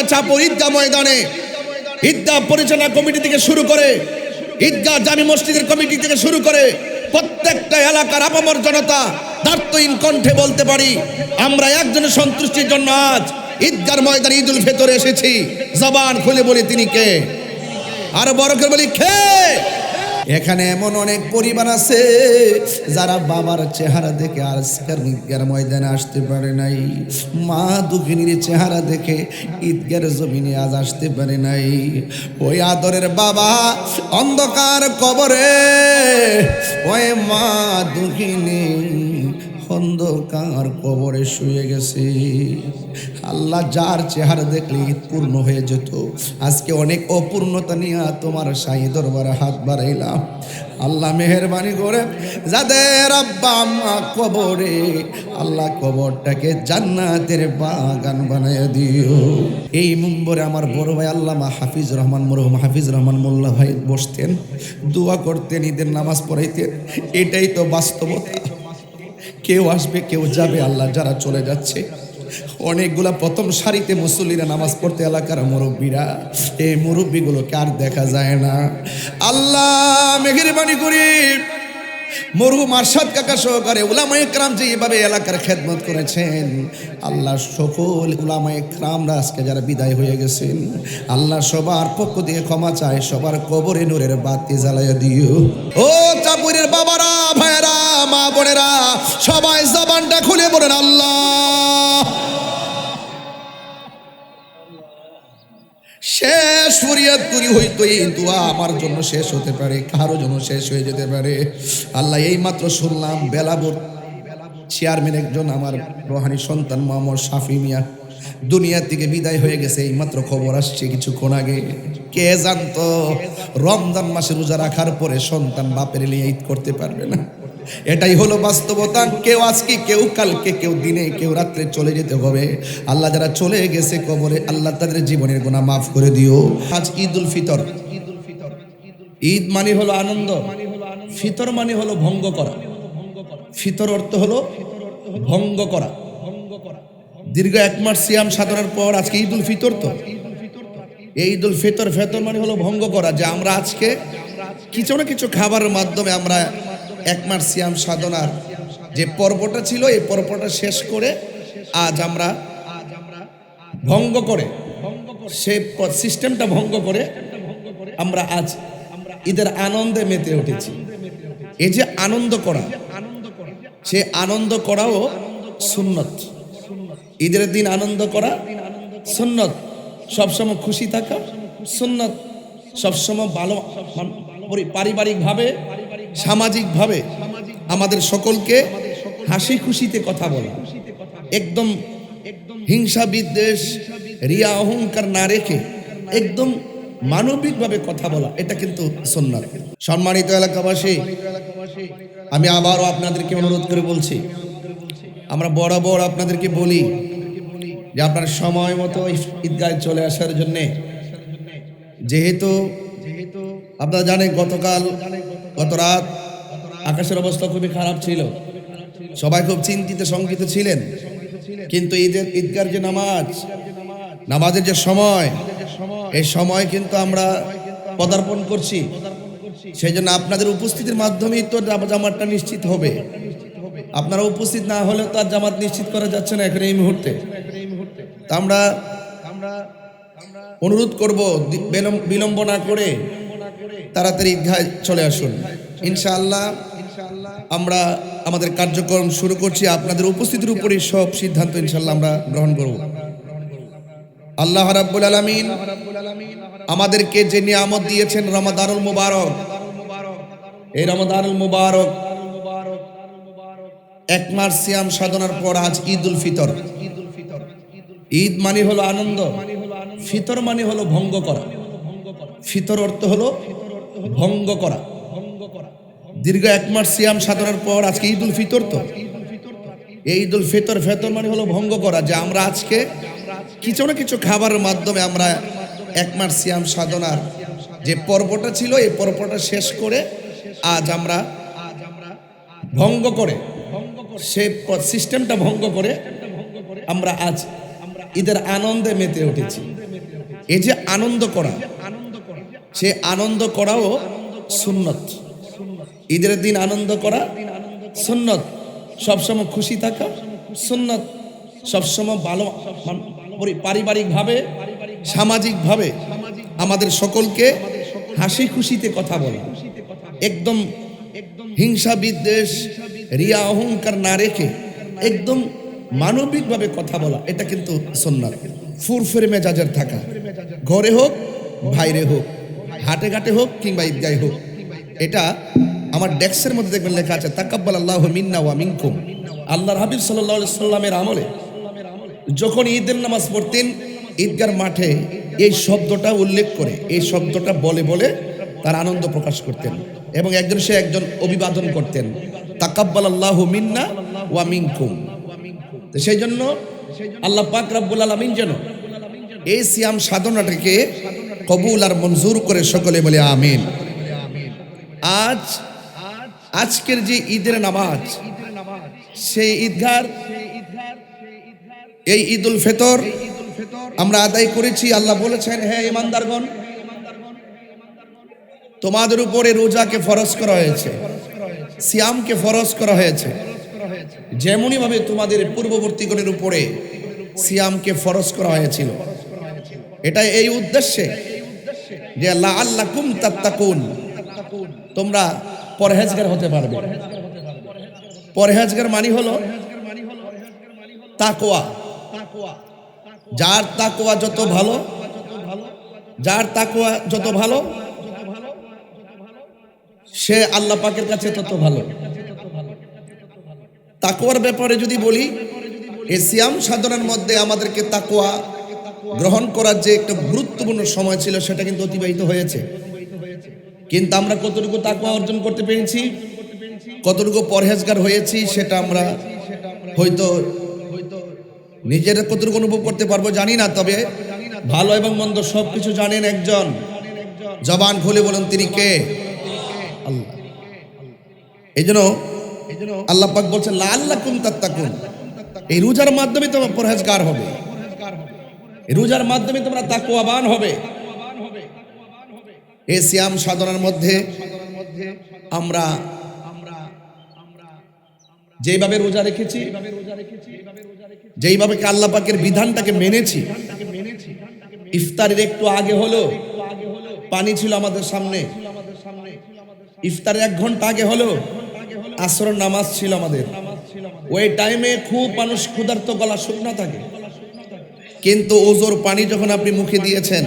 চাঁপুর ঈদগাহ ময়দানে ঈদগাহ পরিচালনা কমিটি থেকে শুরু করে ঈদগাহ জামি মসজিদের কমিটি থেকে শুরু করে প্রত্যেকটা এলাকার আপামর জনতা দার্থহীন কণ্ঠে বলতে পারি, আমরা একজনের সন্তুষ্টির জন্য আজ ঈদগাহ ময়দানে ঈদুল ফিতরে এসেছি। জবান খুলে বলি তিনি কে? আর বড় করে বলি কে? এখানে এমন অনেক পরিবার আছে যারা বাবার চেহারা দেখে আজকের ঈদগাহ ময়দানে আসতে পারে নাই, মা দুঃখিনীর চেহারা দেখে ঈদগাহ জমিনে আজ আসতে পারে নাই। ওই আদরের বাবা অন্ধকার কবরে, ওই মা দুঃখিনী অন্ধকার কবরে শুয়ে গেছে। আল্লাহ যার চেহারা দেখলে ঈদ পূর্ণ হয়ে যেত, আজকে অনেক অপূর্ণতা নিয়ে তোমার শাহী দরবারে হাত বাড়াইলাম। আল্লাহ মেহেরবানি করে যাদের আব্বা আম্মা কবরে, আল্লাহ কবরটাকে জান্নাতের বাগান বানায় দিও। এই মুম্বরে আমার বড় ভাই আল্লামা হাফিজ রহমান, মরহুম হাফিজ রহমান মোল্লা ভাই বসতেন, দোয়া করতেন, ঈদের নামাজ পড়াইতেন। এটাই তো বাস্তবতা। কেউ আসবে কেউ যাবে, আল্লাহ যারা চলে যাচ্ছে অনেকগুলা প্রথম সারিতে মুসল্লিরা নামাজ পড়তে, এলাকার মুরব্বীরা, এই মুরব্বীগুলোকে আর দেখা যায় না। আল্লাহ মেহেরবানি করি মরহুম আরশাদ কাকা সহকারে উলামায়ে কেরাম যে এভাবে এলাকার খেদমত করেছেন, আল্লাহ সকল উলামায়ে কেরামরা আজকে যারা বিদায় হয়ে গেছেন, আল্লাহ সবার পক্ষ থেকে ক্ষমা চায়, সবার কবরে নূরের বাতি জ্বালাইয়া দিও। ও চাঁপুরের বাবারা, ভাইয়েরা, মা বোনেরা, সবাই জবানটা খুলে বলেন আল্লাহ। শেষ ফরিয়াদ করি হয়তো এই দোয়া আমার জন্য শেষ হতে পারে, কারো জন্য শেষ হয়ে যেতে পারে। আল্লাহ এই মাত্র শুনলাম বেলাবর চেয়ারম্যান একজন আমার রোহানি সন্তান মোহাম্মদ শাফি মিয়া দুনিয়া থেকে বিদায় হয়ে গেছে, এই মাত্র খবর আসছে কিছুক্ষণ আগে। কে জানতো রমজান মাসে রোজা রাখার পরে সন্তান বাপের নিয়ে ঈদ করতে পারবে না। এটাই হলো বাস্তবতা। কেউ আজকে, কেউ কালকে, কেউ দিনে, কেউ রাত্রে চলে যেতে হবে। আল্লাহ যারা চলে গেছে কবরে, আল্লাহ তাদের জীবনের গুনাহ মাফ করে দিও। আজ ঈদুল ফিতর। ঈদ মানে হলো আনন্দ, ফিতর মানে হলো ভঙ্গ করা। ফিতর অর্থ হলো ভঙ্গ করা। দীর্ঘ এক মাস সিয়াম সাধনার পর আজকে ঈদুল ফিতর। তো এই ঈদুল ফিতর, ফেতর মানে হলো ভঙ্গ করা, যে আমরা আজকে কিছু না কিছু খাবারের মাধ্যমে আমরা এক মাস সিয়াম সাধনার যে পর্বটা ছিল, এই পর্বটা শেষ করে আজ আমরা ভঙ্গ করে, সেই সিস্টেমটা ভঙ্গ করে আমরা আজ ঈদের আনন্দে মেতে উঠেছি। এই যে আনন্দ করা, সে আনন্দ করাও সুন্নত। ঈদের দিন আনন্দ করা সুন্নত, সবসময় খুশি থাকা সুন্নত, সবসময় ভালো পারিবারিকভাবে, সামাজিকভাবে আমাদের সকলকে হাসি খুশিতে কথা বলা, একদম হিংসা বিদ্বেষ রিয়া অহংকার না রেখে একদম মানবিকভাবে কথা বলা, এটা কিন্তু সুন্নাত। সম্মানিত এলাকাবাসী, আমি আবারও আপনাদেরকে অনুরোধ করে বলছি, আমরা বরাবর আপনাদেরকে বলি যে আপনার সময় মতো ঈদগাহে চলে আসার জন্যে। যেহেতু আপনারা জানেন গত রাত আকাশের অবস্থা খুবই খারাপ ছিল, সবাই খুব চিন্তিত শঙ্কিত ছিলেন। কিন্তু ঈদগার যে নামাজের যে সময়, এই সময় কিন্তু আমরা পদার্পণ করছি। সেই জন্য আপনাদের উপস্থিতির মাধ্যমেই তো জামাতটা নিশ্চিত হবে। আপনারা উপস্থিত না হলে তো আর জামাত নিশ্চিত করা যাচ্ছে না এখন এই মুহূর্তে। তা আমরা অনুরোধ করব, বিলম্ব না করে তাড়াতাড়ি ঈদগাহে চলে আসুন। ইনশাআল্লাহ আমরা আমাদের কার্যক্রম শুরু করছি। আপনাদের উপস্থিতির উপরে সব সিদ্ধান্ত ইনশাআল্লাহ আমরা গ্রহণ করব। আল্লাহ রাব্বুল আলামিন আমাদেরকে যে নিয়ামত দিয়েছেন রমাদানুল মুবারক, এই রমাদানুল মুবারক এক মাস সিয়াম সাধনার পর আজ ঈদুল ফিতর। ঈদ মানে হলো আনন্দ, ফিতর মানে হলো ভঙ্গ করা। ফিতর অর্থ হলো ভঙ্গ করা। দীর্ঘ এক মাস সিয়াম সাধনার পর আজকে ঈদুল ফিতর। তো এই ঈদুল ফিতর, ফেতর মানে হলো ভঙ্গ করা, যে আমরা আজকে কিছু না কিছু খাবারের মাধ্যমে আমরা এক মাস সিয়াম সাধনার যে পর্বটা ছিল, এই পর্বটা শেষ করে আজ আমরা ভঙ্গ করে, সেই সিস্টেমটা ভঙ্গ করে আমরা আজ ঈদের আনন্দে মেতে উঠেছি। এই যে আনন্দ করা, সে আনন্দ করাও সুন্নত। ঈদের দিন আনন্দ করা সুন্নত, সবসময় খুশি থাকা সুন্নত, সবসময় ভালো পারিবারিকভাবে সামাজিকভাবে আমাদের সকলকে হাসি খুশিতে কথা বলা, একদম হিংসা বিদ্বেষ রিয়া অহংকার না রেখে একদম মানবিকভাবে কথা বলা, এটা কিন্তু সুন্নাত। ফুরফুরে মেজাজের থাকা, ঘরে হোক বাইরে হোক, হাটে ঘাটে হোক কিংবা ঈদগাহে হোক। এটা আমার ডেস্কের মধ্যে দেখবেন লেখা আছে তাকাব্বাল আল্লাহু মিন্না ওয়া মিনকুম। আল্লাহর হাবিব সাল্লাল্লাহু আলাইহি সাল্লামের আমলে যখন ঈদের নামাজ পড়তেন ঈদগার মাঠে এই শব্দটা উল্লেখ করে, এই শব্দটা বলে বলে তার আনন্দ প্রকাশ করতেন এবং একজন সে একজন অভিবাদন করতেন, তাকাব্বাল আল্লাহু মিন্না ওয়া মিনকুম। তো সেই জন্য আল্লাহ পাক রব্বুল আলামিন যেন এই সিয়াম সাধনাটাকে কবুল আর মঞ্জুর করে, সকলে বলে আমিন। আজকের যে ঈদের নামাজ, সেই ঈদগার এই ঈদুল ফিতর আমরা আদায় করেছি। আল্লাহ বলেছেন, হ্যাঁ ঈমানদারগণ, তোমাদের উপরে রোজাকে ফরজ করা হয়েছে, সিয়ামকে ফরজ করা হয়েছে, যেমনই ভাবে তোমাদের পূর্ববর্তীগণের উপরে সিয়ামকে ফরজ করা হয়েছিল। এটা এই উদ্দেশ্যে যে লাআল্লাকুম তাত্তাকুন, তোমরা পরহেজগার হতে পারবে। পরহেজগার মানে হলো তাকওয়া। যার তাকওয়া যত ভালো, যার তাকওয়া যত ভালো, সে আল্লাহ পাকের কাছে তত ভালো। তাকওয়ার ব্যাপারে যদি বলি, এই সিয়াম সাধনার মধ্যে আমাদেরকে তাকওয়া গ্রহণ করার যে একটা গুরুত্বপূর্ণ সময় ছিল, সেটা কিন্তু অতিবাহিত হয়েছে। কিন্তু আমরা কতটুকু তাকওয়া অর্জন করতে পেরেছি, কতটুকু পরহেজগার হয়েছি, সেটা আমরা হয়তো নিজেরা কতটুকু অনুভব করতে পারবো জানি না। তবে ভালো এবং মন্দ সবকিছু জানেন একজন, জবান খুলে বলুন তিনি কে? আল্লাহ। এই জন্য আল্লাহ পাক বলছেন লাআল্লাকুম তাত্তাকুন, এই রোজার মাধ্যমে তোমরা পরহেজগার হবে, এই রোজার মাধ্যমে তোমরা তাকওয়াবান হবে। এই সিয়াম সাধনার মধ্যে আমরা যেইভাবে রোজা রেখেছি, যেইভাবে আল্লাহ পাকের বিধানটাকে মেনেছি, ইফতারের একটু আগে হলো পানি ছিল আমাদের সামনে, ইফতারের 1 ঘন্টা আগে হলো আসরের নামাজ ছিল আমাদের। ওই টাইমে খুব মানুষ ক্ষুধার্ত, গলা শুকনা থাকে, কিন্তু ওজোর পানি যখন আপনি মুখে দিয়েছেন,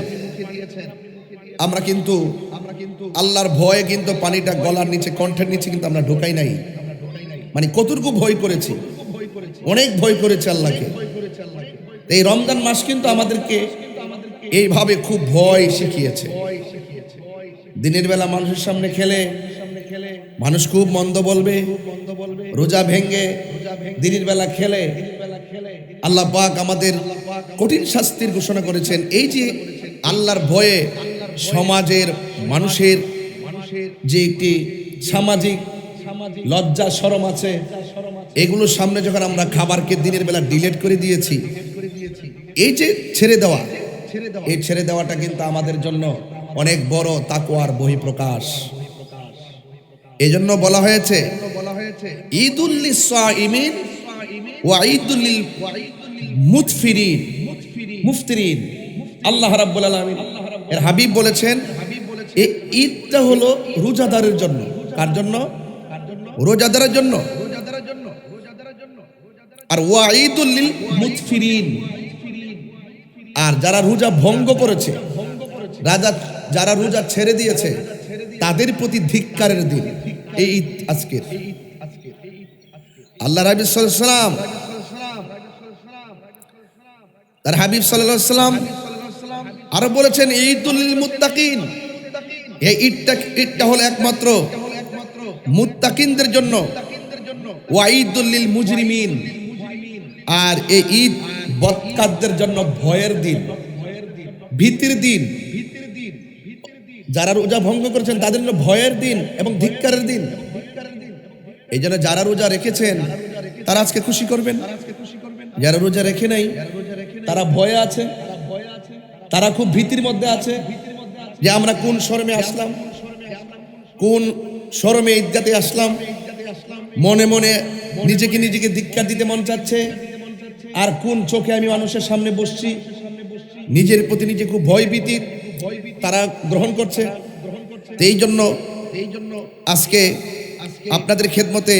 আমরা কিন্তু আল্লাহর ভয়ে কিন্তু পানিটা গলার নিচে, কণ্ঠের নিচে কিন্তু আমরা ঢোকাই নাই। মানে কতটুকু ভয় করেছি, অনেক ভয় করেছে আল্লাহকে। এই রমজান মাস কিন্তু আমাদেরকে এইভাবে খুব ভয় শিখিয়েছে। দিনের বেলা মানুষের সামনে খেলে মানুষ খুব মন্দ বলবে, রোজা ভেঙ্গে দিনের বেলা খেলে আল্লাহ পাক আমাদের কঠিন শাস্তির ঘোষণা করেছেন। এই যে আল্লাহর ভয়ে সমাজের মানুষের যে একটি সামাজিক লজ্জা শরম আছে, এগুলোর সামনে যখন আমরা খাবারকে দিনের বেলা ডিলিট করে দিয়েছি, এই যে ছেড়ে দেওয়া, এই ছেড়ে দেওয়াটা কিন্তু আমাদের জন্য অনেক বড় তাকওয়ার বহিঃপ্রকাশ। এজন্য বলা হয়েছে ঈদুল লিসাইমিন ওয়া ঈদুল লিল মুফতিরিন। আল্লাহ রাব্বুল আলামিন এর হাবিব বলেছেন, এই ঈদটা হলো রোজাদারের জন্য। কার জন্য? রোজাদারের জন্য। আর ওয়া ঈদুল লিল মুতফিরিন, আর যারা রোজা ভঙ্গ করেছে, যারা রোজা ছেড়ে দিয়েছে, তাদের প্রতি ধিক্কারের দিন এই ঈদ আজকের। আল্লাহ রাব্বুল সাল্লাল্লাহু তার হাবিব সাল্লাল্লাহু আলাইহি সাল্লাম আরো বলেছেন ঈদুল লিল মুত্তাকিন। এই ঈদটা হলো একমাত্র মুত্তাকিনদের জন্য। ওয়া ঈদুল লিল মুজরিমিন, আর এই ঈদ বদকারদের জন্য ভয়ের দিন, ভীতির দিন। যারা রোজা ভঙ্গ করেছেন তাদের জন্য ভয়ের দিন এবং ধিক্কারের দিন। এই জন্য যারা রোজা রেখেছেন তারা আজকে খুশি করবেন, যারা রোজা রেখে নাই তারা ভয়ে আছে। তারা খুব ভীতির মধ্যে আছে যে আমরা কোন শরমে আসলাম, কোন শরমে ঈদগাতে আসলাম। মনে মনে নিজেকে ধিক্কার দিতে মন চাচ্ছে, আর কোন চোখে আমি মানুষের সামনে বসছি। নিজের প্রতি নিজে খুব ভয়ভীতি তারা গ্রহণ করছে। এই জন্য আজকে আপনাদের খেদমতে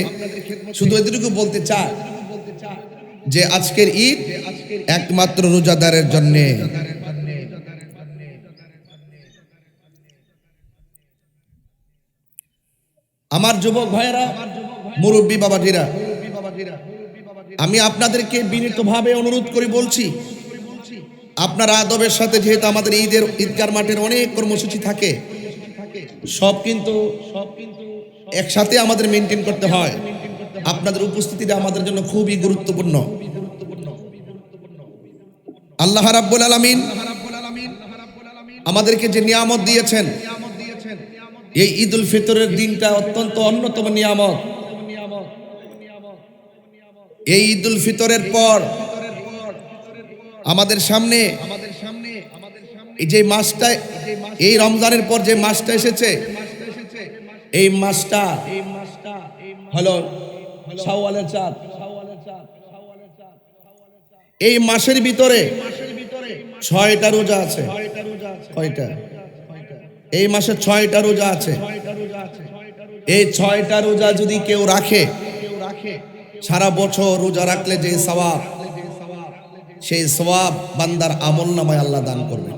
শুধু এতটুকু বলতে চাই যে আজকের ঈদ একমাত্র রোজাদারের জন্য। আমার যুবক ভাইয়েরা, মুরব্বী বাবাজিরা, আমি আপনাদেরকে বিনীতভাবে অনুরোধ করে বলছি, আপনারা আদবের সাথে, যেহেতু আমাদের ঈদগার মাঠের অনেক কর্মসূচি থাকে, সব কিন্তু একসাথে আমাদের মেনটেন করতে হয়। আপনাদের উপস্থিতিটা আমাদের জন্য খুবই গুরুত্বপূর্ণ। আল্লাহ রাব্বুল আলামিন আমাদেরকে যে নিয়ামত দিয়েছেন, এই ঈদুল ফিতরের দিনটা অত্যন্ত অন্যতম নিয়ামত। এই ঈদুল ফিতরের পর আমাদের সামনে এই যে মাসটা, এই রমজানের পর যে মাসটা এসেছে, এই মাসটা হলো শাওয়ালের চাঁদ। এই মাসের ভিতরে 6টা রোজা আছে। কয়টা? এই মাসে 6টা রোজা আছে। এই 6টা রোজা যদি কেউ রাখে, সারা বছর রোজা রাখলে যে সওয়াব, সেই সওয়াব বান্দার আমলনামায় আল্লাহ দান করবেন।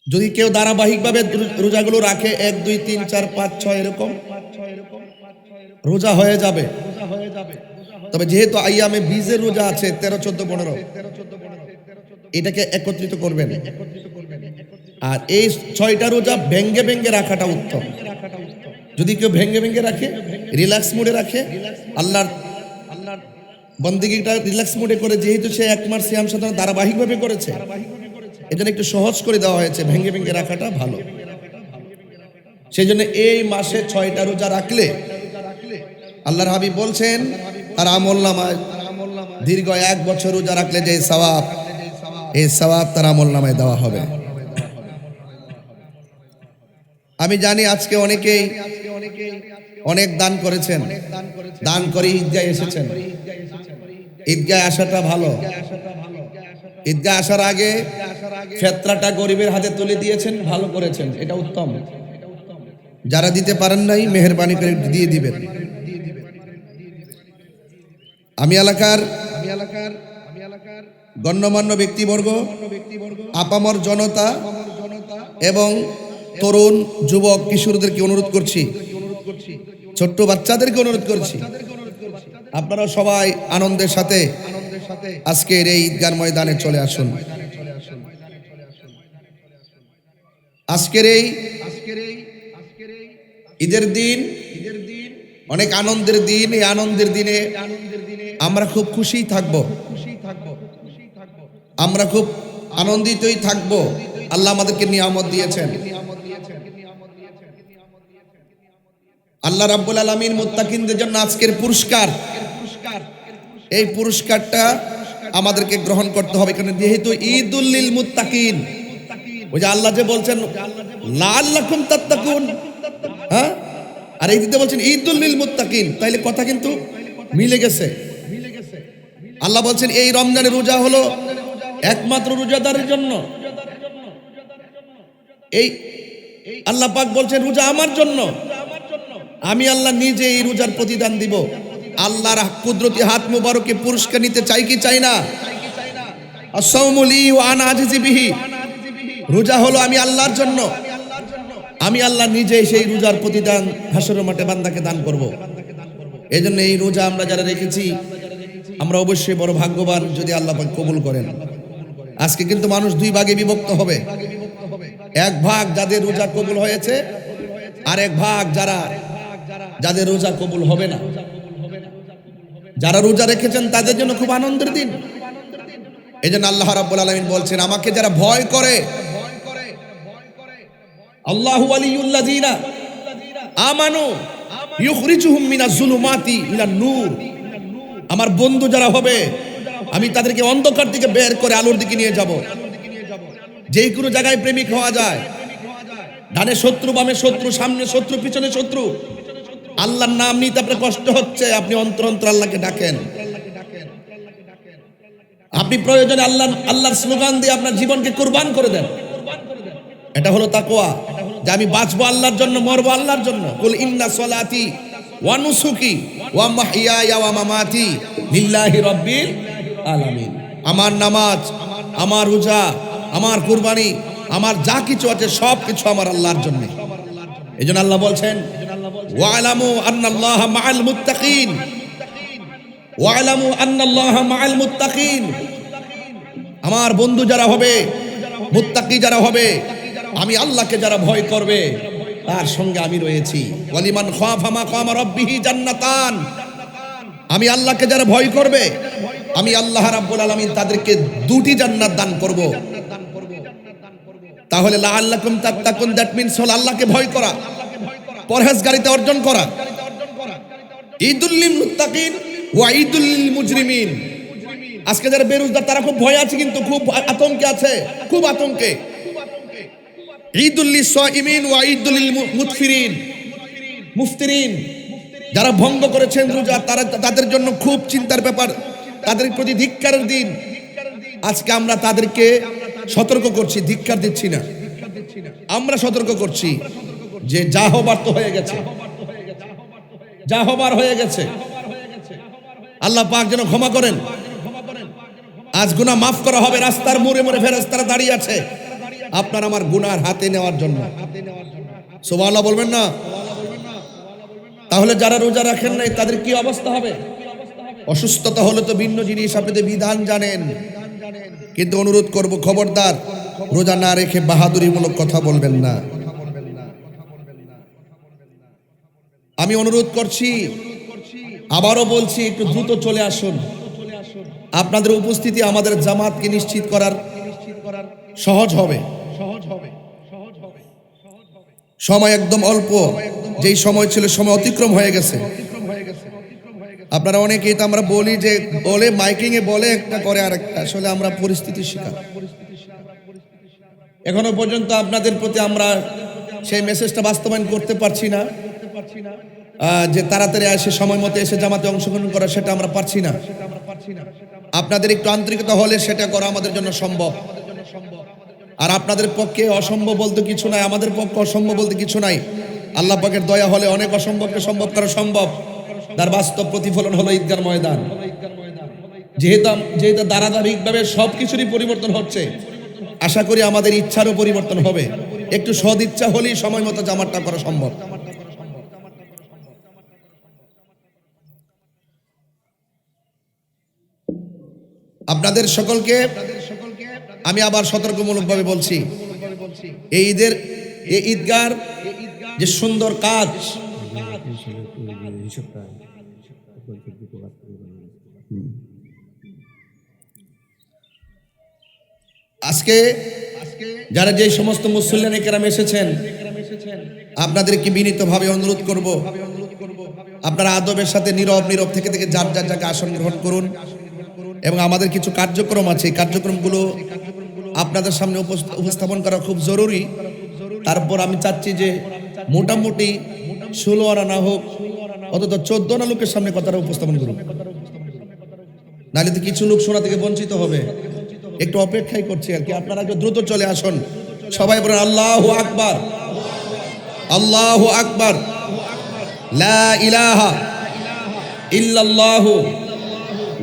যদি কেউ ধারাবাহিকভাবে রোজাগুলো রাখে, 1 2 3 4 5 6 এরকম রোজা হয়ে যাবে। তবে যেহেতু আইয়ামে বীজের রোজা আছে 13 14 15, এটাকে একত্রিত করবেন। আর এই 6টা রোজা ভেঙ্গে ভেঙ্গে রাখাটা উত্তম। যদি কেউ ভেঙ্গে ভেঙ্গে রাখে, রিল্যাক্স মুডে রাখে, আল্লাহর বন্দেগীটা রিল্যাক্স মুডে করে, যেহেতু সে 1 মাস সিয়াম সাধনা ধারাবাহিকভাবে করেছে, এজন্য একটু সহজ করে দেওয়া হয়েছে, ভেঙ্গে ভেঙ্গে রাখাটা ভালো। সেই জন্য এই মাসে 6টা রোজা রাখলে আল্লাহর হাবিব বলছেন আর আমলনামায় দীর্ঘ 1 বছর রোজা রাখলে যে সওয়াব, এই সওয়াব তার আমলনামায় দেওয়া হবে। আমি জানি আজকে অনেকেই অনেক দান করেছেন, দান করে ঈদগায় এসেছেন। ঈদগায় আসাটা ভালো। ঈদগায় আসার আগে ফেতরাটা গরিবের হাতে তুলে দিয়েছেন, ভালো করেছেন, এটা উত্তম। যারা দিতে পারেন নাই, মেহেরবানি করে দিয়ে দিবেন। আমি এলাকার গণ্যমান্য ব্যক্তিবর্গ, আপামর জনতা এবং তরুণ যুবক কিশোরদেরকে অনুরোধ করছি, ছোট্ট বাচ্চাদেরকে অনুরোধ করছি, আপনারা সবাই আনন্দের সাথে আজকের এই ঈদগার ময়দানে চলে আসুন। আজকের এই ঈদের দিন অনেক আনন্দের দিন। এই আনন্দের দিনে আমরা খুব খুশি থাকব, আমরা খুব আনন্দিতই থাকব। আল্লাহ আমাদেরকে নিয়ামত দিয়েছেন। আল্লাহ রাব্বুল আলামিন মুত্তাকিনদের জন্য আজকের পুরস্কার, এই পুরস্কারটা আমাদেরকে গ্রহণ করতে হবে। কারণ যেহেতু ঈদুল লিল মুত্তাকিন, ওই যে আল্লাহ যে বলছেন লাআল্লাকুম তাত্তাকুন, হ্যাঁ, আর এই দিতে বলছেন ঈদুল লিল মুত্তাকিন, তাইলে কথা কিন্তু মিলে গেছে। আল্লাহ বলছেন এই রমজানের রোজা হলো একমাত্র রোজাদারের জন্য। এই আল্লাহ পাক বলছেন রোজা আমার জন্য, আমি আল্লাহ নিজে এই রোজার প্রতিদান দিব। আল্লাহর কুদরতি হাত মুবারকে পুরস্কার নিতে চাই কি চাই না? আস-সাওমু লি ওয়া আনা আজিজি বিহি, রোজা হলো আমি আল্লাহর জন্য, আমি আল্লাহ নিজে সেই রোজার প্রতিদান হাসরের মাঠে বান্দাকে দান করব। এজন্য এই রোজা আমরা যারা রেখেছি, আমরা অবশ্যই বড় ভাগ্যবান যদি আল্লাহ পাক কবুল করেন। আজকে কিন্তু মানুষ 2 ভাগে বিভক্ত হবে। এক ভাগ যাদের রোজা কবুল হয়েছে, আর এক ভাগ যাদের রোজা কবুল হবে না। যারা রোজা রেখেছেন তাদের জন্য খুব আনন্দের দিন। এজন্য আল্লাহ রাব্বুল আলামিন বলছেন, আমাকে যারা ভয় করে, আল্লাহু ওয়ালিয়ুল্লাযিনা আমানু ইউখরিজুহুম মিনাজ জুলুমাতি ইলান নূর, আমার বন্ধু যারা হবে আমি তাদেরকে অন্ধকার দিকে বের করে আলোর দিকে নিয়ে যাব। যেই কোনো জায়গায় প্রেমিক হওয়া যায়, ডানে শত্রু, বামে শত্রু, সামনে শত্রু, পিছনে শত্রু, আল্লাহর নাম নিতে আপনার কষ্ট হচ্ছে, আপনি অন্তর অন্তর আল্লাহকে ডাকেন। আপনি প্রয়োজনে আল্লাহর স্লোগান দিয়ে আপনার জীবনকে কুরবান করে দেন। এটা হলো তাকওয়া, যে আমি বাঁচবো আল্লাহর জন্য, মরবো আল্লাহর জন্য। কুল ইন্না সলাতি ওয়া নুসুকি ওয়া মাহইয়ায়া ওয়া মামাতি লিল্লাহি রাব্বিল আলামিন। আমার নামাজ, আমার রোজা, আমার কুরবানি, আমার যা কিছু আছে সব কিছু আমার আল্লাহর জন্য। এইজন্য আল্লাহ বলছেন ওয়ালামু আন্নাল্লাহা মাআল মুত্তাকিন, ওয়ালামু আন্নাল্লাহা মাআল মুত্তাকিন। আমার বন্ধু যারা হবে, মুত্তাকি যারা হবে, আমি আল্লাহকে যারা ভয় করবে তার সঙ্গে আমি রয়েছি। ওয়ালিমান খাফা মাকাম রাব্বিহি জান্নাতান। আমি আল্লাহকে যারা ভয় করবে, আমি আল্লাহ রাব্বুল আলামিন তাদেরকে দুটি জান্নাত দান করব। তাহলে লাআল্লাকুম তাত্তাকুন, দ্যাট মিন্স হল আল্লাহকে ভয় করা, পরহেজগারিতা অর্জন করা। ঈদুল লিল মুত্তাকিন ওয়া ঈদুল লিল মুজরিমিন। আজকে যারা বেরোজগার তারা খুব ভয় আছে, কিন্তু খুব আতঙ্কে আছে, খুব আতঙ্কে। ঈদুল লিস সাইমিন ওয়া ঈদুল লিল মুতফিরিন, মুফতিরিন, যারা ভঙ্গ করেছেন রোজা, তাদের জন্য খুব চিন্তার ব্যাপার, তাদের প্রতি ধিক্কারের দিন। আজকে আমরা তাদেরকে সতর্ক করছি, ধিক্কার দিচ্ছি না, আমরা সতর্ক করছি যে যা হবার তো হয়ে গেছে, যা হবার হয়ে গেছে। আল্লাহ পাক যেন ক্ষমা করেন। আজ গুনাহ মাফ করা হবে। রাস্তার মোড়ে মোড়ে ফেরেশতারা দাঁড়িয়ে আছে আপনার আমার গুনার হাতে নেওয়ার জন্য। সুবহানাল্লাহ বলবেন না? তাহলে যারা রোজা রাখেন নাই তাদের কি অবস্থা হবে? অসুস্থতা হলে তো ভিন্ন জিনিস, আপনি তো বিধান জানেন, কিন্তু অনুরোধ করব খবরদার রোজা না রেখে বাহাদুরিমূলক কথা বলবেন না। আমি অনুরোধ করছি, আবারও বলছি, একটু দ্রুত চলে আসুন। আপনাদের উপস্থিতি আমাদের জামাতকে নিশ্চিত করার সহজ হবে। সময় একদম অল্প, যেই সময় ছিল সময় অতিক্রম হয়ে গেছে। আপনারা অনেকেই তো আমরা বলি যে বলে মাইকিং এ বলে একটা করে আরেকটা, আসলে আমরা পরিস্থিতির শিকার। এখনো পর্যন্ত আপনাদের প্রতি আমরা সেই মেসেজটা বাস্তবায়ন করতে পারছি না, যে তাড়াতাড়ি এসে সময় মতো এসে জামাতে অংশগ্রহণ করা, সেটা আমরা পারছি না। আপনাদের একটু আন্তরিকতা হলে সেটা করা আমাদের জন্য সম্ভব। আর আপনাদের পক্ষে অসম্ভব বলতে কিছু নাই, আমাদের পক্ষে অসম্ভব বলতে কিছু নাই। আল্লাহ পাকের দয়া হলে অনেক অসম্ভবকে সম্ভব করা সম্ভব। তার বাস্তব প্রতিফলন হলো ঈদগার ময়দান। যেহেতু ধারাবাহিকভাবে সবকিছুরই পরিবর্তন হচ্ছে, আশা করি আমাদের ইচ্ছারও পরিবর্তন হবে। একটু সদ ইচ্ছা হলেই সময় মতো জামাতটা করা সম্ভব। আপনাদের সকলকে আমি আবার সতর্কমূলকভাবে বলছি, এই ঈদগার যে সুন্দর কাজ, আজকে যারা যে সমস্ত মুসল্লিয়ানে কেরাম এসেছেন, আপনাদেরকে বিনীতভাবে অনুরোধ করব, আপনারা আদবের সাথে নীরব থেকে যার যার জায়গায় আসন গ্রহণ করুন। এবং আমাদের কিছু কার্যক্রম আছে, কার্যক্রমগুলো আপনাদের সামনে উপস্থাপন করা খুব জরুরি। তারপর আমি চাচ্ছি যে মোটামুটি 16 আনা না হোক, অন্তত 14 আনা লোকের সামনে কথাটা উপস্থাপন করুন, নাহলে তো কিছু লোক শোনা থেকে বঞ্চিত হবে। একটু অপেক্ষাই করছি আর কি। আপনারা একটু দ্রুত চলে আসুন। সবাই বলেন আল্লাহু আকবার, আল্লাহু আকবার, লা ইলাহা ইল্লাল্লাহু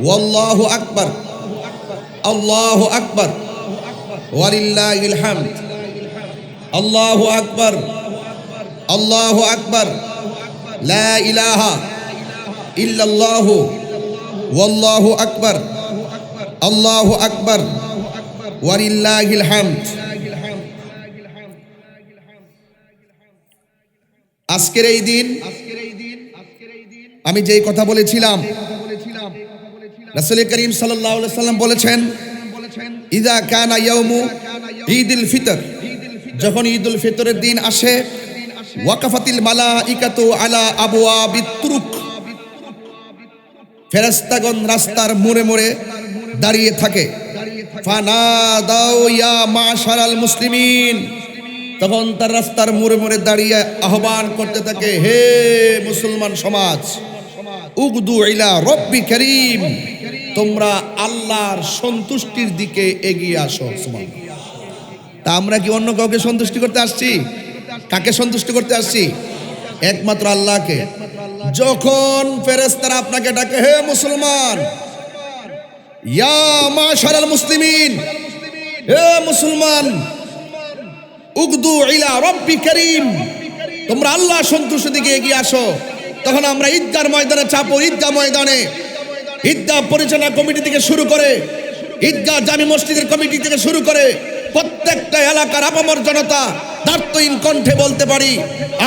ওয়াল্লাহু আকবার, আল্লাহু আকবার, ওয়ালিল্লাহিল হামদ। আল্লাহু আকবার, আল্লাহু আকবার, লা ইলাহা ইল্লাল্লাহু ওয়াল্লাহু আকবার, আল্লাহু আকবার, ওয়ালিল্লাহিল হামদ। আজকের এই দিন আমি যেই কথা বলেছিলাম, রাসূল করিম সাল্লাল্লাহু আলাইহি ওয়াসাল্লাম বলেছেন, ইযা কানা ইয়াউমু ঈদুল ফিতর, যখন ঈদুল ফিতরের দিন আসে, ওয়াকাফাতিল মালাইকাতু আলা আবওয়াবিত তুরুক, ফেরেশতাগণ রাস্তার মোড়ে মোড়ে দাঁড়িয়ে থাকে, ফানাদাউ ইয়া মাশারাল মুসলিমিন, তখন তার রাস্তার মোড়ে মোড়ে দাঁড়িয়ে আহ্বান করতে থাকে, হে মুসলমান সমাজ, উগদু ইলা রব্বি করিম, তোমরা আল্লাহর সন্তুষ্টির দিকে এগিয়ে আসো। সুবহানাল্লাহ। তা আমরা কি অন্য কাউকে সন্তুষ্টি করতে আসছি? কাকে সন্তুষ্ট করতে আসছি? একমাত্র আল্লাহকে। যখন ফেরেশতারা আপনাকে ডাকে, হে মুসলমান, ইয়া মাশারাল মুসলিমিন, হে মুসলমান, উগদু ইলা রব্বি করিম, তোমরা আল্লাহ সন্তুষ্টির দিকে এগিয়ে আসো, তখন আমরা ঈদগাহ ময়দানে চাপো। ঈদগাহ ময়দানে ঈদগাহ পরিচালনা কমিটি থেকে শুরু করে, ঈদগাহ জামি মসজিদের কমিটি থেকে শুরু করে প্রত্যেকটা এলাকার আপামর জনতা দার্থহীন কণ্ঠে বলতে পারি,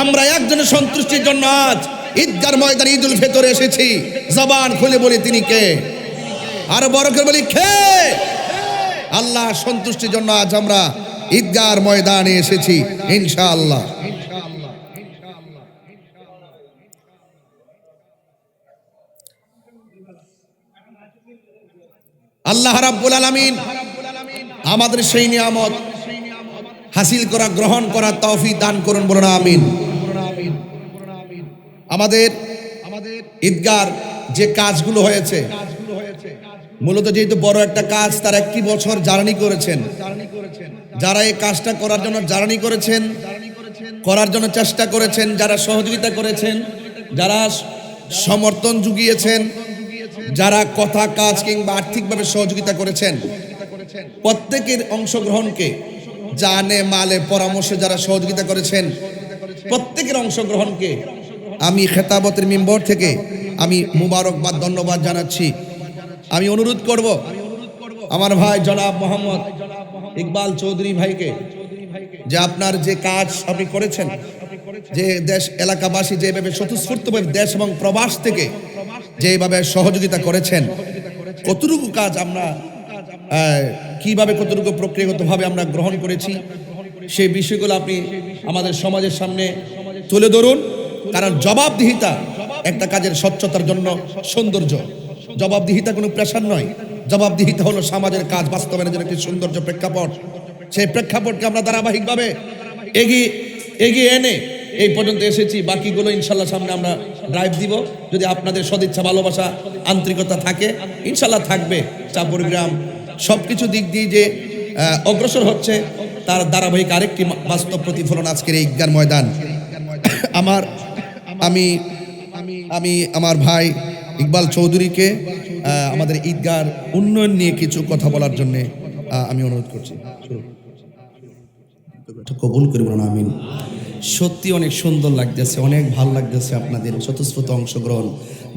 আমরা একজনের সন্তুষ্টির জন্য আজ ঈদগাহ ময়দানে ঈদুল ফিতরে এসেছি। জবান খুলে বলি, তিনি কে? আর বড় করে বলি, কে? আল্লাহ সন্তুষ্টির জন্য আজ আমরা ঈদগাহ ময়দানে এসেছি ইনশাআল্লাহ। আল্লাহ রাব্বুল আলামিন আমাদের সেই নিয়ামত হাসিল করা, গ্রহণ করার তৌফিক দান করুন, বলুন আমিন। আমাদের ঈদগাহর যে কাজগুলো হয়েছে, মূলত যেহেতু বড় একটা কাজ, তার একটি বছর জার্নি করেছেন। যারা এই কাজটা করার জন্য জার্নি করেছেন, করার জন্য চেষ্টা করেছেন, যারা সহযোগিতা করেছেন, যারা সমর্থন জুগিয়েছেন, যারা কথা, কাজ কিংবা আর্থিকভাবে সহযোগিতা করেছেন, প্রত্যেকের অংশগ্রহণকে, জানে মালে পরামর্শে যারা সহযোগিতা করেছেন, প্রত্যেকের অংশগ্রহণকে আমি খেতাবতের মিম্বর থেকে আমি মুবারকবাদ, ধন্যবাদ জানাচ্ছি। আমি অনুরোধ করব আমার ভাই জনাব মোহাম্মদ ইকবাল চৌধুরী ভাইকে, যে আপনার যে কাজ আপনি করেছেন, যে দেশ এলাকাবাসী যেভাবে স্বতঃস্ফূর্তভাবে দেশ এবং প্রবাস থেকে যেভাবে সহযোগিতা করেছেন, কতটুকু কাজ আমরা কিভাবে, কতটুকু প্রক্রিয়াগতভাবে আমরা গ্রহণ করেছি, সেই বিষয়গুলো আপনি আমাদের সমাজের সামনে তুলে ধরুন। কারণ জবাবদিহিতা একটা কাজের স্বচ্ছতার জন্য সৌন্দর্য। জবাবদিহিতা কোনো প্রেশার নয়, জবাবদিহিতা হলো সমাজের কাজ বাস্তবায়নের জন্য একটি সৌন্দর্য প্রেক্ষাপট। সেই প্রেক্ষাপটকে আমরা ধারাবাহিকভাবে এগিয়ে এনে এই পর্যন্ত এসেছি। বাকিগুলো ইনশাল্লাহ সামনে আমরা ড্রাইভ দিব, যদি আপনাদের সদিচ্ছা, ভালোবাসা, আন্তরিকতা থাকে, ইনশাল্লাহ থাকবে। চাপড়গ্রাম সবকিছু দিক দিয়ে যে অগ্রসর হচ্ছে, তার ধারাবাহিক আরেকটি বাস্তব প্রতিফলন আজকের এই ঈদগাহ ময়দান। আমি আমার ভাই ইকবাল চৌধুরীকে আমাদের ঈদগাহর উন্নয়ন নিয়ে কিছু কথা বলার জন্য আমি অনুরোধ করছি। কবুল করে বলুন আমিন। সত্যি অনেক সুন্দর লাগতেছে, অনেক ভালো লাগতেছে আপনাদের স্বতঃস্ফূর্ত অংশগ্রহণ।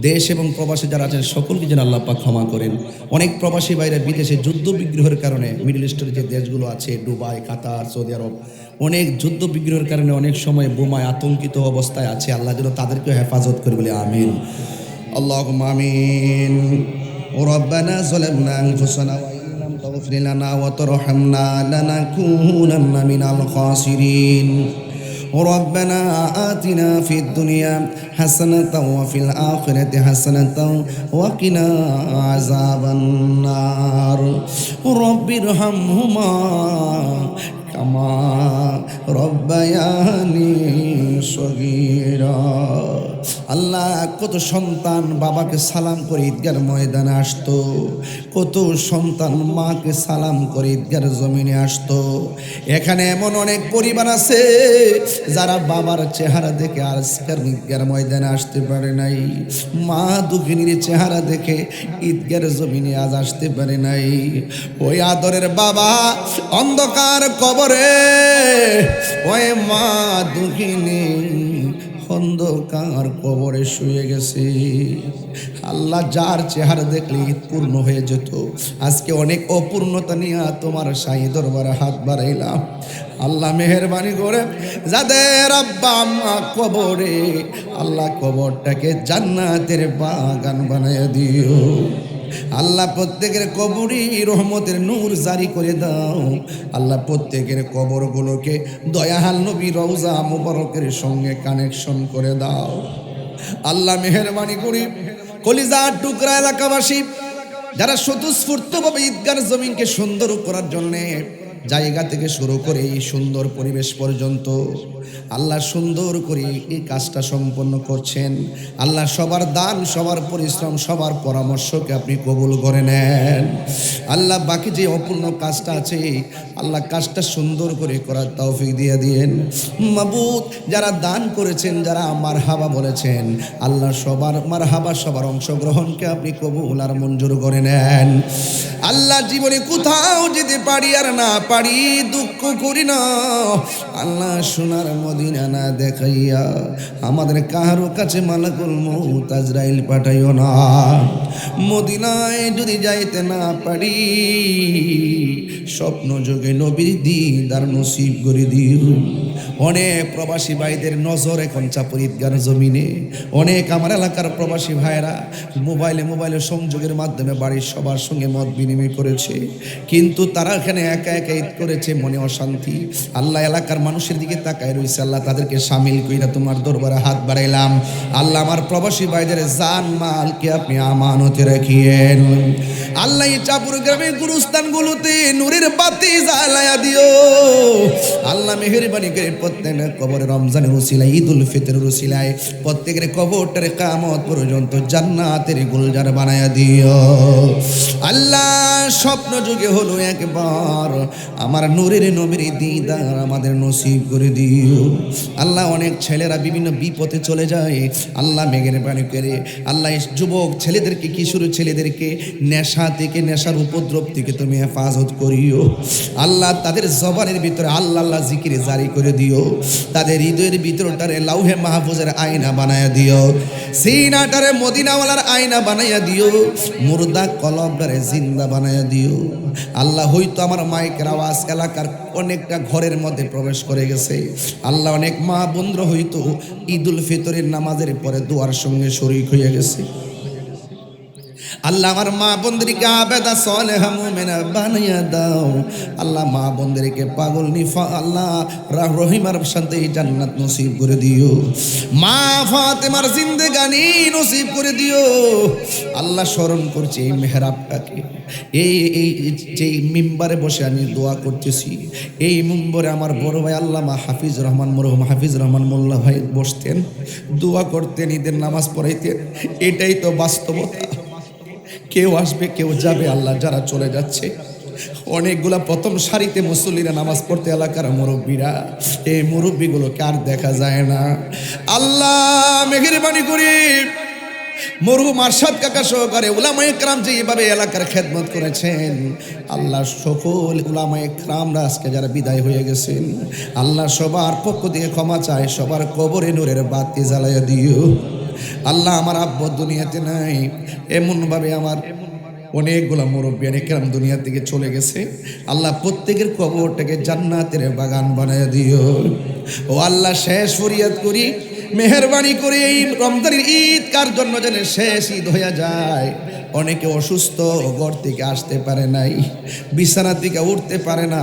দেশ এবং প্রবাসে যারা আছেন সকলকে যেন আল্লাহ পাক ক্ষমা করেন। অনেক প্রবাসী বাইরে বিদেশে যুদ্ধ বিগ্রহের কারণে, মিডল ইস্টের যে দেশগুলো আছে, দুবাই, কাতার, সৌদি আরব, অনেক যুদ্ধ বিগ্রহের কারণে অনেক সময় বোমায় আতঙ্কিত অবস্থায় আছে। আল্লাহ যেন তাদেরকে হেফাজত করে বলে আমিন। আল্লাহুম্মা আমিন। রব্বানা যালামনা আনফুসানা ওয়া ইন লাম তাগফির লানা ওয়া তারহামনা লানাকুনান্না মিনাল খাসিরিন। ربنا آتنا في الدنيا حسنة وفي الآخرة حسنة وقنا عذاب النار رب ارحمهما كما ربياني صغيرا। আল্লাহ, কত সন্তান বাবাকে সালাম করে ঈদগাহ ময়দানে আসতো, কত সন্তান মাকে সালাম করে ঈদগাহ জমিনে আসতো। এখানে এমন অনেক পরিবার আছে যারা বাবার চেহারা দেখে আজকের ঈদগাহ ময়দানে আসতে পারে নাই, মা দুঃখিনীর চেহারা দেখে ঈদগাহ জমিনে আজ আসতে পারে নাই। ওই আদরের বাবা অন্ধকার কবরে, ওই মা দুঃখিনী অন্ধকার কবরে শুয়ে গেছে। আল্লাহ, যার চেহারা দেখলে ঈদ পূর্ণ হয়ে যেত, আজকে অনেক অপূর্ণতা নিয়ে তোমার শাহী দরবারে হাত বাড়াইলাম। আল্লাহ মেহেরবানি করে যাদের আব্বা আম্মা কবরে, আল্লাহ কবরটাকে জান্নাতের বাগান বানায় দিও। আল্লাহ প্রত্যেকের কবরই রহমতের নূর জারি করে দাও। আল্লাহ প্রত্যেকের কবরগুলোকে দয়াল নবী রওজা মুবারকের সঙ্গে কানেকশন করে দাও। আল্লাহ মেহেরবানি করি কলিজার টুকরা এলাকাবাসী যারা স্বতঃস্ফূর্তভাবে ঈদগার জমিনকে সুন্দর করার জন্যে জায়গা থেকে শুরু করে এই সুন্দর পরিবেশ পর্যন্ত আল্লাহ সুন্দর করে এই কাজটা সম্পন্ন করছেন। আল্লাহ সবার দান, সবার পরিশ্রম, সবার পরামর্শকে আপনি কবুল করে নেন। আল্লাহ বাকি যে অপূর্ণ কাজটা আছে আল্লাহ কাজটা সুন্দর করে করার তৌফিক দিয়ে দিয়েন। মাবুদ, যারা দান করেছেন, যারা মারহাবা বলেছেন, আল্লাহ সবার মারহাবা, সবার অংশগ্রহণকে আপনি কবুল আর মঞ্জুর করে নেন। আল্লাহ জীবনে কোথাও যেতে পারি আর না পারি দুঃখ করি না, আল্লাহ সোনার মদিনা না দেখাইয়া আমাদের কারো কাছে মালাকুল মউত আজরাইল পাঠাইও না। মদিনায় যদি যাইতে না পারি স্বপ্ন যোগে নবীর দিদার নসিব করে দিও। অনেক প্রবাসী ভাইদের নজর এখন চাপর ঈদগার জমিনে। অনেক আমার এলাকার প্রবাসী ভাইরা মোবাইলে সংযোগের মাধ্যমে বাড়ির সবার সঙ্গে মত বিনিময় করেছে, কিন্তু তারা এখানে একা একা ঈদ করেছে, মনে অশান্তি। আল্লাহ এলাকার মানুষের দিকে তাকায় রয়েছে, আল্লাহ তাদেরকে সামিল কইরা তোমার দরবারে হাত বাড়াইলাম। আল্লাহ আমার প্রবাসী ভাইদের জান মালকে আপনি আমানতে রাখিয়েন। আল্লাহ এই চাপুর গ্রামের গুরুস্থানগুলোতে নূরের বাতি জ্বালায়া দিও। আল্লাহ মেহেরবানি করে প্রত্যেকের কবরে রমজানের উসিলায়, ঈদুল ফিতরের উসিলায় প্রত্যেকের কবরটারে কিয়ামত পর্যন্ত জান্নাতের গুলজার বানায়া দিও। আল্লাহ স্বপ্ন যুগে হলো একবার আমার নূরের নবীর দিদার আমাদের নসিব করে দিও। আল্লাহ অনেক ছেলেরা বিভিন্ন বিপদে চলে যায়, আল্লাহ মেহেরবানি করে আল্লাহ যুবক ছেলেদেরকে, কিশোর ছেলেদেরকে নেশা থেকে, নেশার উপদ্রব থেকে তুমি হেফাজত করিও। আল্লাহ তাদের জবানের ভিতরে আল্লাহ আল্লাহ জিকির জারি করে দিও। তাদের হৃদয়ের ভিতরটারে লাউহে মাহফুজের আয়না বানায়া দিও, সিনাটারে মদিনাওয়ালার আয়না বানাইয়া দিও, মুর্দা কলবটারে জিন্দা বানাইয়া দিও। আল্লাহ হয়তো আমার মাইকের আওয়াজ এলাকার অনেকটা ঘরের মধ্যে প্রবেশ করে গেছে। আল্লাহ অনেক মা বন্ধু হয়তো ঈদুল ফিতরের নামাজের পরে দোয়ার সঙ্গে শরীক হয়ে গেছে। আল্লাহ আমার মা বোনদেরকে আবেদা সালেহা মুমিনা বানাইয়া দাও। আল্লাহ মা বোনদেরকে পাগল নিফা আল্লাহ রহিমার সাথে জান্নাত নসিব করে দিও। মা ফাতেমার জিন্দেগানি নসিব করে দিও। আল্লাহ স্মরণ করছি এই মেহরাবটাকে, এই যে মিম্বারে বসে আমি দোয়া করতেছি, এই মিম্বরে আমার বড় ভাই আল্লামা হাফিজ রহমান, মরহুম হাফিজ রহমান মোল্লা ভাই বসতেন, দোয়া করতেন, ঈদের নামাজ পড়াইতেন। এটাই তো বাস্তবতা। কেউ আসবে, কেউ যাবে। আল্লাহ যারা চলে যাচ্ছে, অনেকগুলা প্রথম সারিতে মুসল্লিরা নামাজ পড়তে, এলাকার মুরব্বীরা, এই মুরব্বীগুলোকে আর দেখা যায় না। আল্লাহ মেহেরবানি করে মরহুম আরশাদ কাকা সহকারে উলামায়ে কেরাম যে এইভাবে এলাকার খেদমত করেছেন, আল্লাহ সকল উলামায়ে কেরামরা আজকে যারা বিদায় হয়ে গেছেন, আল্লাহ সবার পক্ষ থেকে ক্ষমা চায়, সবার কবরে নূরের বাতি জ্বালাইয়া দিও। আল্লাহ আমার আব্বা দুনিয়াতে নাই, এমনভাবে আমার অনেকগুলা মুরব্বী কেরাম দুনিয়া থেকে চলে গেছে। আল্লাহ প্রত্যেকের কবরটাকে জান্নাতের বাগান বানায় দিও। ও আল্লাহ শেষ ফরিয়াদ করি, মেহেরবানি করে এই রমজানের ঈদ কার জন্য যেন শেষ ঈদ হয়ে যায়। অনেকে অসুস্থ, ঘর থেকে আসতে পারে নাই, বিছানা থেকে উঠতে পারে না,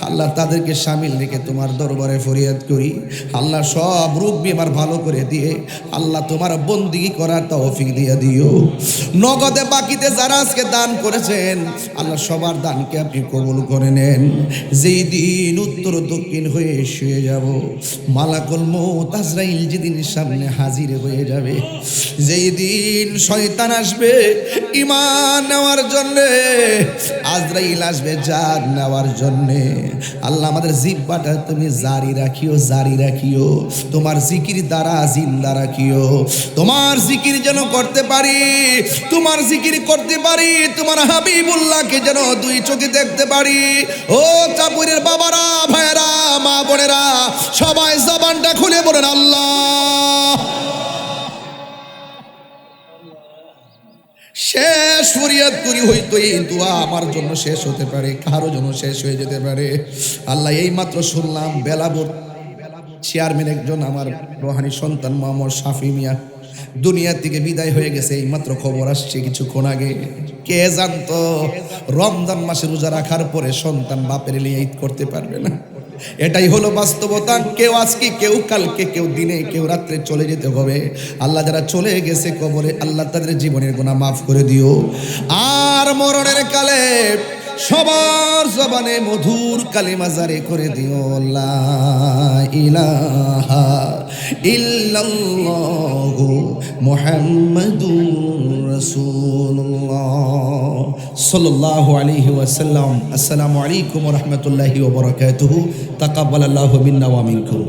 আল্লাহ তাদেরকে সামিল রেখে তোমার দরবারে ফরিয়াদ করি। আল্লাহ সব রোগ বিমার ভালো করে দিয়ে আল্লাহ তোমার বন্দিগি করার তৌফিক দিয়ে দিও। নগদে বাকিতে যারা আজকে দান করেছেন, আল্লাহ সবার দানকে আপনি কবুল করে নেন। যেই দিন উত্তর দক্ষিণ হয়ে শুয়ে যাব, মালাকুল মউত আজরাইল যেদিন সামনে হাজির হয়ে যাবে, যেই দিন শয়তান আসবে ঈমান নেওয়ার জন্যে, আজরাইল আসবে জান নেওয়ার জন্যে, আল্লাহ আমাদের জিহ্বাটা তুমি জারি রাখিও, জারি রাখিও, তোমার জিকির দ্বারা জিন্দা রাখিও। তোমার জিকির যেন করতে পারি, তোমার জিকির করতে পারি, তোমার হাবিবুল্লাহকে যেন দুই চোখে দেখতে পারি। ও চাপুরের বাবারা, ভাইয়েরা, মা বোনেরা, সবাই জবানটা খুলে বলেন আল্লাহ। শেষ ফরিয়াদ করি, হয়তো এই দোয়া আমার জন্য শেষ হতে পারে, কারো জন্য শেষ হয়ে যেতে পারে। আল্লাহ এই মাত্র শুনলাম বেলাবর চেয়ারম্যান একজন আমার রোহানি সন্তান মোহাম্মদ শাফি মিয়া দুনিয়া থেকে বিদায় হয়ে গেছে। এই মাত্র খবর আসছে কিছুক্ষণ আগে। কে জানতো রমজান মাসে রোজা রাখার পরে সন্তান বাপের লিয়ে ঈদ করতে পারবে না। এটাই হলো বাস্তবতা। কেউ আজকে, কেউ কালকে, কেউ দিনে, কেউ রাত্রে চলে যেতে হবে। আল্লাহ যারা চলে গেছে কবরে, আল্লাহ তাদের জীবনের গুনাহ মাফ করে দিও। আর মরণের কালে সবার জবানে মধুর কালিমা জারি করে দিও, লা ইলাহা ইল্লাল্লাহু মুহাম্মাদুর রাসূলুল্লাহ সাল্লাল্লাহু আলাইহি ওয়াসাল্লাম। আসসালামু আলাইকুম ওয়া রাহমাতুল্লাহি ওয়া বারাকাতুহু। তাকাব্বালাল্লাহু মিন্না ওয়া মিনকুম।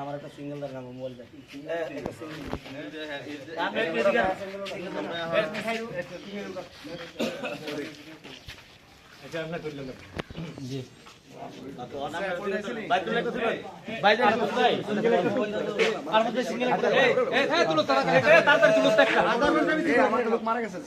আমার একটা সিঙ্গেল দরকার মোবাইল মারা গেছে।